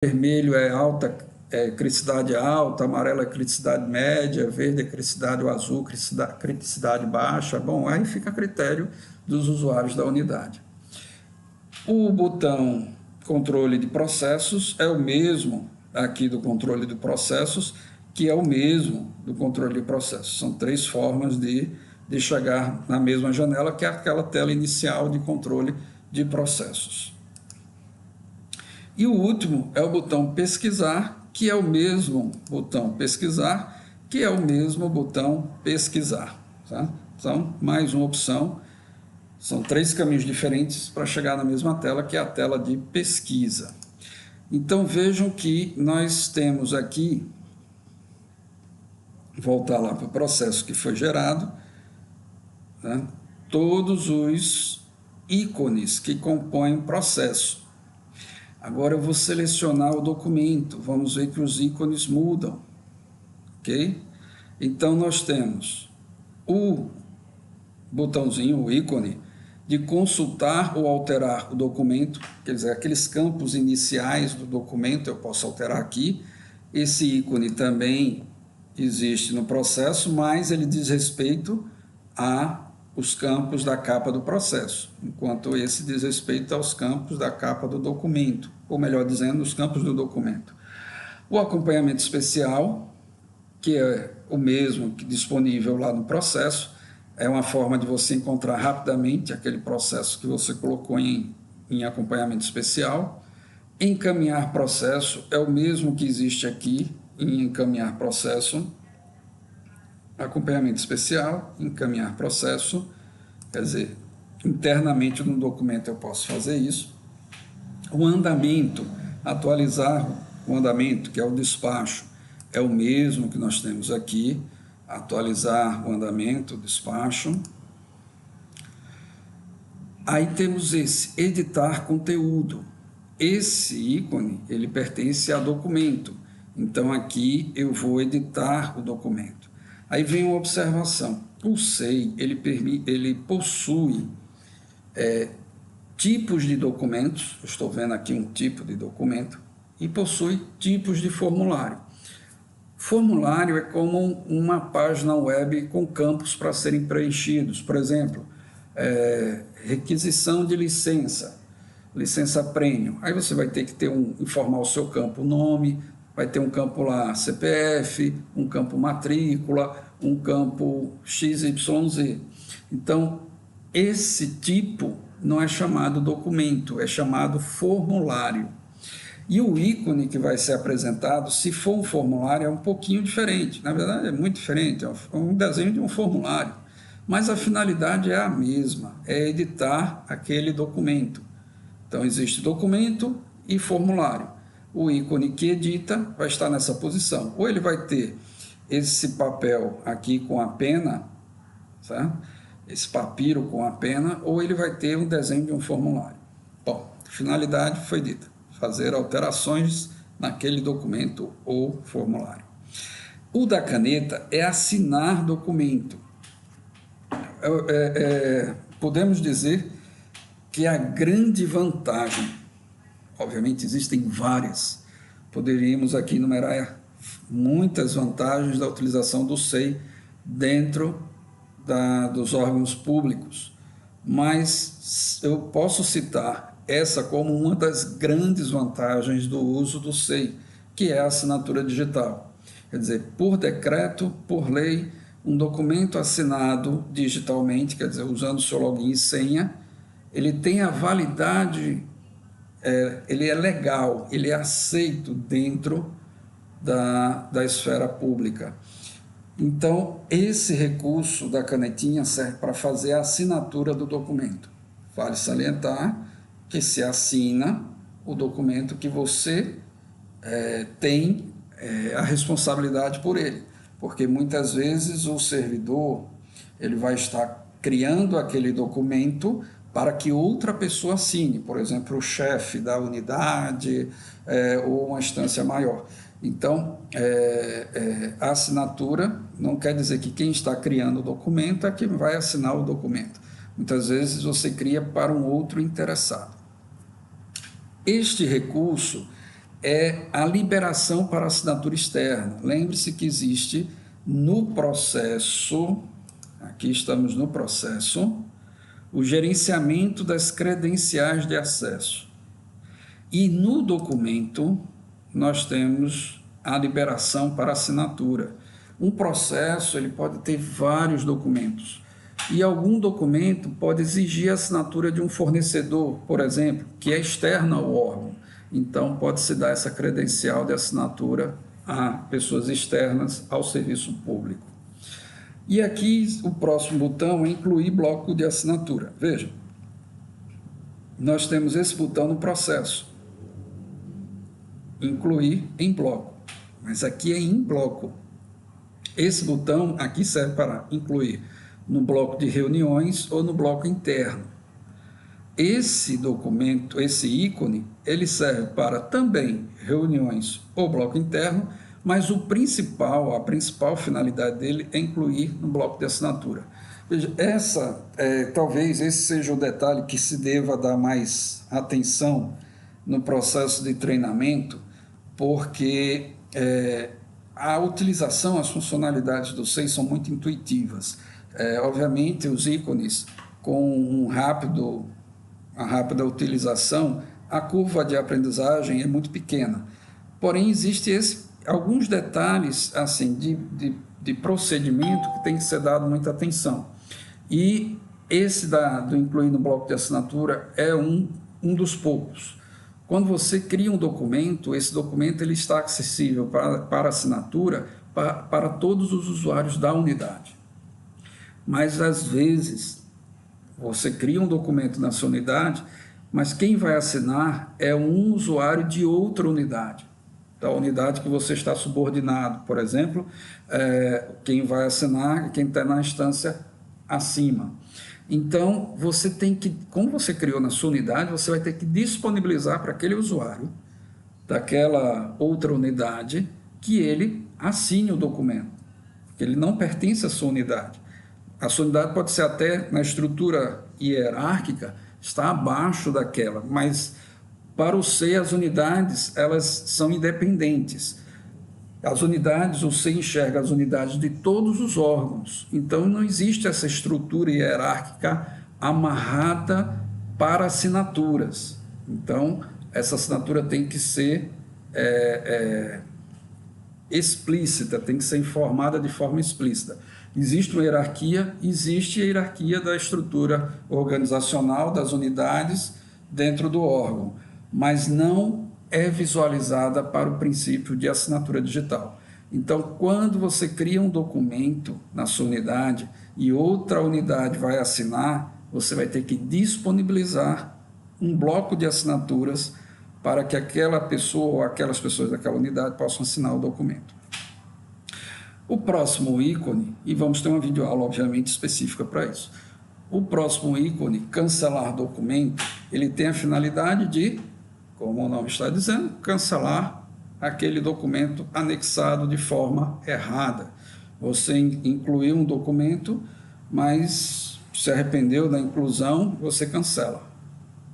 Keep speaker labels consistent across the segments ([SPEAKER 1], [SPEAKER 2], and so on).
[SPEAKER 1] vermelho é alta, criticidade alta, amarelo é criticidade média, verde é criticidade ou azul, criticidade baixa. Bom, aí fica a critério dos usuários da unidade. O botão controle de processos é o mesmo aqui do controle de processos, que é o mesmo do controle de processos. São três formas de chegar na mesma janela, que é aquela tela inicial de controle de processos. E o último é o botão pesquisar, que é o mesmo botão pesquisar, que é o mesmo botão pesquisar. Tá? Então, mais uma opção. São três caminhos diferentes para chegar na mesma tela, que é a tela de pesquisa. Então, vejam que nós temos aqui, voltar lá para o processo que foi gerado, né? Todos os ícones que compõem o processo. Agora eu vou selecionar o documento, vamos ver que os ícones mudam, ok? Então nós temos o botãozinho, o ícone, de consultar ou alterar o documento, quer dizer, aqueles campos iniciais do documento eu posso alterar aqui. Esse ícone também existe no processo, mas ele diz respeito a os campos da capa do processo, enquanto esse diz respeito aos campos da capa do documento, ou melhor dizendo, os campos do documento. O acompanhamento especial, que é o mesmo que disponível lá no processo, é uma forma de você encontrar rapidamente aquele processo que você colocou em acompanhamento especial. Encaminhar processo é o mesmo que existe aqui em encaminhar processo. Acompanhamento especial, encaminhar processo, quer dizer, internamente no documento eu posso fazer isso. O andamento, atualizar o andamento, que é o despacho, é o mesmo que nós temos aqui, atualizar o andamento, o despacho. Aí temos esse, editar conteúdo. Esse ícone, ele pertence a documento, então aqui eu vou editar o documento. Aí vem uma observação, o SEI, ele possui tipos de documentos, estou vendo aqui um tipo de documento, e possui tipos de formulário. Formulário é como uma página web com campos para serem preenchidos, por exemplo, requisição de licença premium, aí você vai ter que informar o seu campo, o nome, vai ter um campo lá CPF, um campo matrícula, um campo XYZ. Então, esse tipo não é chamado documento, é chamado formulário. E o ícone que vai ser apresentado, se for um formulário, é um pouquinho diferente. Na verdade, é muito diferente, é um desenho de um formulário. Mas a finalidade é a mesma, é editar aquele documento. Então, existe documento e formulário. O ícone que edita vai estar nessa posição. Ou ele vai ter esse papel aqui com a pena, certo? Esse papiro com a pena, ou ele vai ter um desenho de um formulário. Bom, finalidade foi dita, fazer alterações naquele documento ou formulário. O da caneta é assinar documento. Podemos dizer que a grande vantagem, obviamente existem várias, poderíamos aqui enumerar muitas vantagens da utilização do SEI dentro dos órgãos públicos, mas eu posso citar essa como uma das grandes vantagens do uso do SEI, que é a assinatura digital. Quer dizer, por decreto, por lei, um documento assinado digitalmente, quer dizer, usando o seu login e senha, ele tem a validade, ele é legal, ele é aceito dentro da esfera pública. Então, esse recurso da canetinha serve para fazer a assinatura do documento. Vale salientar que se assina o documento que você tem a responsabilidade por ele, porque muitas vezes o servidor ele vai estar criando aquele documento para que outra pessoa assine, por exemplo, o chefe da unidade ou uma instância maior. Então, a assinatura não quer dizer que quem está criando o documento é quem vai assinar o documento. Muitas vezes você cria para um outro interessado. Este recurso é a liberação para assinatura externa. Lembre-se que existe no processo, aqui estamos no processo, o gerenciamento das credenciais de acesso. E no documento, nós temos a liberação para assinatura. Um processo ele pode ter vários documentos. E algum documento pode exigir a assinatura de um fornecedor, por exemplo, que é externo ao órgão. Então, pode-se dar essa credencial de assinatura a pessoas externas ao serviço público. E aqui, o próximo botão é incluir bloco de assinatura. Veja, nós temos esse botão no processo. Incluir em bloco. Mas aqui é em bloco. Esse botão aqui serve para incluir no bloco de reuniões ou no bloco interno. Esse documento, esse ícone, ele serve para também reuniões ou bloco interno, mas a principal finalidade dele é incluir no bloco de assinatura. Veja, talvez esse seja o detalhe que se deva dar mais atenção no processo de treinamento, porque a utilização, as funcionalidades do SEI são muito intuitivas. Obviamente, os ícones com a rápida utilização, a curva de aprendizagem é muito pequena. Porém, existem alguns detalhes assim, de procedimento que tem que ser dado muita atenção. E esse do incluir no bloco de assinatura é um dos poucos. Quando você cria um documento, esse documento ele está acessível para assinatura para todos os usuários da unidade. Mas, às vezes, você cria um documento na sua unidade, mas quem vai assinar é um usuário de outra unidade, da unidade que você está subordinado. Por exemplo, quem vai assinar é quem está na instância acima. Então, você tem que, como você criou na sua unidade, você vai ter que disponibilizar para aquele usuário daquela outra unidade que ele assine o documento, que ele não pertence à sua unidade. A sua unidade pode ser até, na estrutura hierárquica, está abaixo daquela, mas para o SEI as unidades elas são independentes. As unidades, o SEI enxerga as unidades de todos os órgãos, então não existe essa estrutura hierárquica amarrada para assinaturas. Então, essa assinatura tem que ser explícita, tem que ser informada de forma explícita. Existe uma hierarquia, existe a hierarquia da estrutura organizacional das unidades dentro do órgão, mas não é visualizada para o princípio de assinatura digital. Então, quando você cria um documento na sua unidade e outra unidade vai assinar, você vai ter que disponibilizar um bloco de assinaturas para que aquela pessoa ou aquelas pessoas daquela unidade possam assinar o documento. O próximo ícone, e vamos ter uma videoaula, obviamente, específica para isso. O próximo ícone, cancelar documento, ele tem a finalidade de, como o nome está dizendo, cancelar aquele documento anexado de forma errada. Você incluiu um documento, mas se arrependeu da inclusão, você cancela.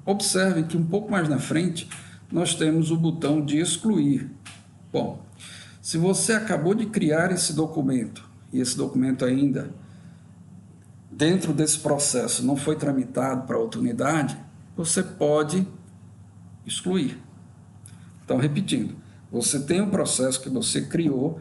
[SPEAKER 1] Observe que um pouco mais na frente, nós temos o botão de excluir. Bom, se você acabou de criar esse documento, e esse documento ainda, dentro desse processo, não foi tramitado para outra unidade, você pode excluir. Então, repetindo, você tem um processo que você criou,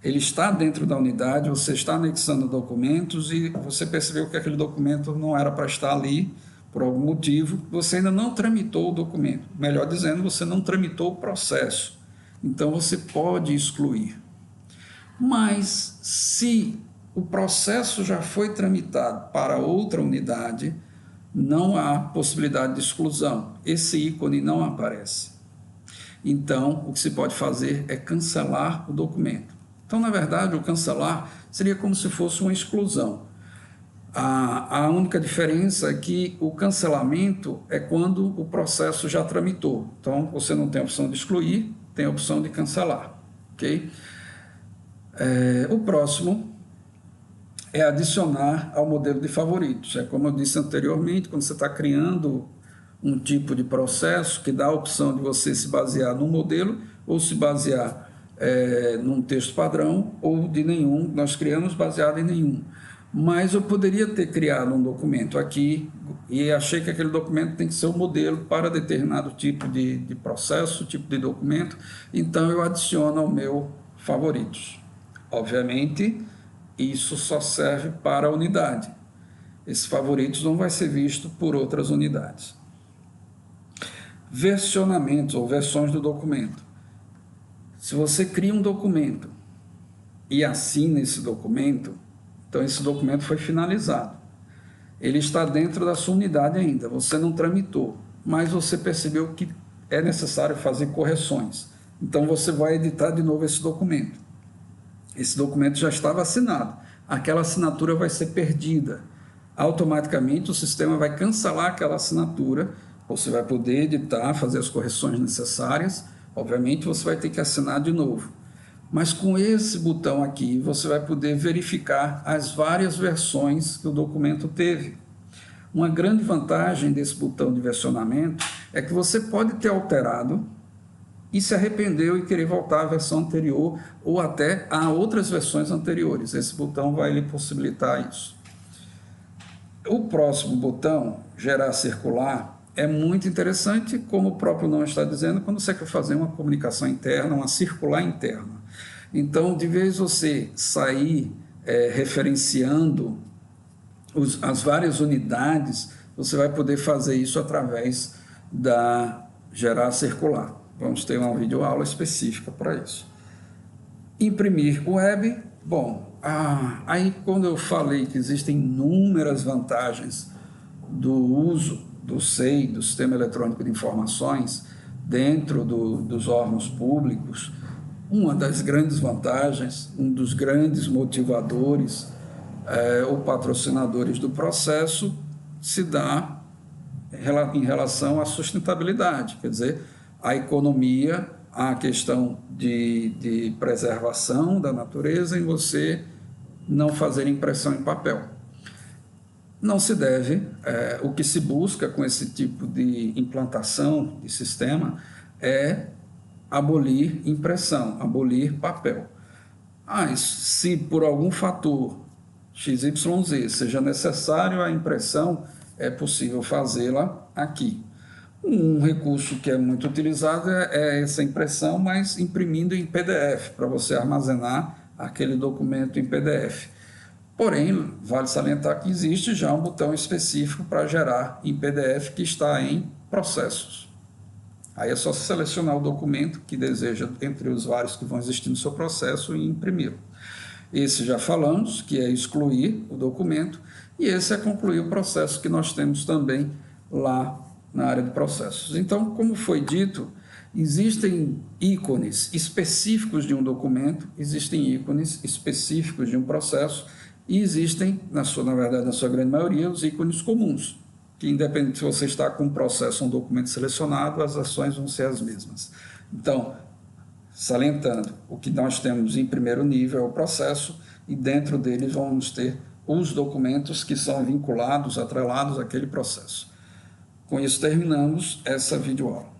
[SPEAKER 1] ele está dentro da unidade, você está anexando documentos e você percebeu que aquele documento não era para estar ali, por algum motivo, você ainda não tramitou o documento. Melhor dizendo, você não tramitou o processo. Então, você pode excluir. Mas, se o processo já foi tramitado para outra unidade, não há possibilidade de exclusão. Esse ícone não aparece. Então, o que se pode fazer é cancelar o documento. Então, na verdade, o cancelar seria como se fosse uma exclusão. A única diferença é que o cancelamento é quando o processo já tramitou. Então, você não tem a opção de excluir, tem a opção de cancelar. Ok? O próximo é adicionar ao modelo de favoritos. É como eu disse anteriormente, quando você está criando um tipo de processo que dá a opção de você se basear num modelo ou se basear num texto padrão ou de nenhum. Nós criamos baseado em nenhum. Mas eu poderia ter criado um documento aqui e achei que aquele documento tem que ser um modelo para determinado tipo de processo, tipo de documento, então eu adiciono ao meu favoritos. Obviamente, isso só serve para a unidade. Esse favoritos não vai ser visto por outras unidades. Versionamentos ou versões do documento. Se você cria um documento e assina esse documento, então esse documento foi finalizado. Ele está dentro da sua unidade ainda, você não tramitou, mas você percebeu que é necessário fazer correções. Então você vai editar de novo esse documento. Esse documento já estava assinado, aquela assinatura vai ser perdida. Automaticamente o sistema vai cancelar aquela assinatura, você vai poder editar, fazer as correções necessárias, obviamente você vai ter que assinar de novo. Mas com esse botão aqui, você vai poder verificar as várias versões que o documento teve. Uma grande vantagem desse botão de versionamento é que você pode ter alterado e se arrependeu e querer voltar à versão anterior ou até a outras versões anteriores. Esse botão vai lhe possibilitar isso. O próximo botão, gerar circular, é muito interessante, como o próprio nome está dizendo, quando você quer fazer uma comunicação interna, uma circular interna. Então, de vez você sair referenciando as várias unidades, você vai poder fazer isso através da gerar circular. Vamos ter uma videoaula específica para isso. Imprimir web. Bom, aí quando eu falei que existem inúmeras vantagens do uso do SEI, do Sistema Eletrônico de Informações, dentro dos órgãos públicos, uma das grandes vantagens, um dos grandes motivadores ou patrocinadores do processo se dá em relação à sustentabilidade, quer dizer, a economia, a questão de preservação da natureza em você não fazer impressão em papel. Não se deve, o que se busca com esse tipo de implantação de sistema é abolir impressão, abolir papel. Se por algum fator XYZ seja necessário a impressão, é possível fazê-la aqui. Um recurso que é muito utilizado é essa impressão, mas imprimindo em PDF, para você armazenar aquele documento em PDF. Porém, vale salientar que existe já um botão específico para gerar em PDF que está em processos. Aí é só selecionar o documento que deseja, entre os vários que vão existir no seu processo, e imprimi-lo. Esse já falamos, que é excluir o documento, e esse é concluir o processo que nós temos também lá na área de processos. Então, como foi dito, existem ícones específicos de um documento, existem ícones específicos de um processo, e existem, na verdade, na sua grande maioria, os ícones comuns, que independente se você está com um processo ou um documento selecionado, as ações vão ser as mesmas. Então, salientando, o que nós temos em primeiro nível é o processo, e dentro deles vamos ter os documentos que são vinculados, atrelados àquele processo. Com isso terminamos essa videoaula.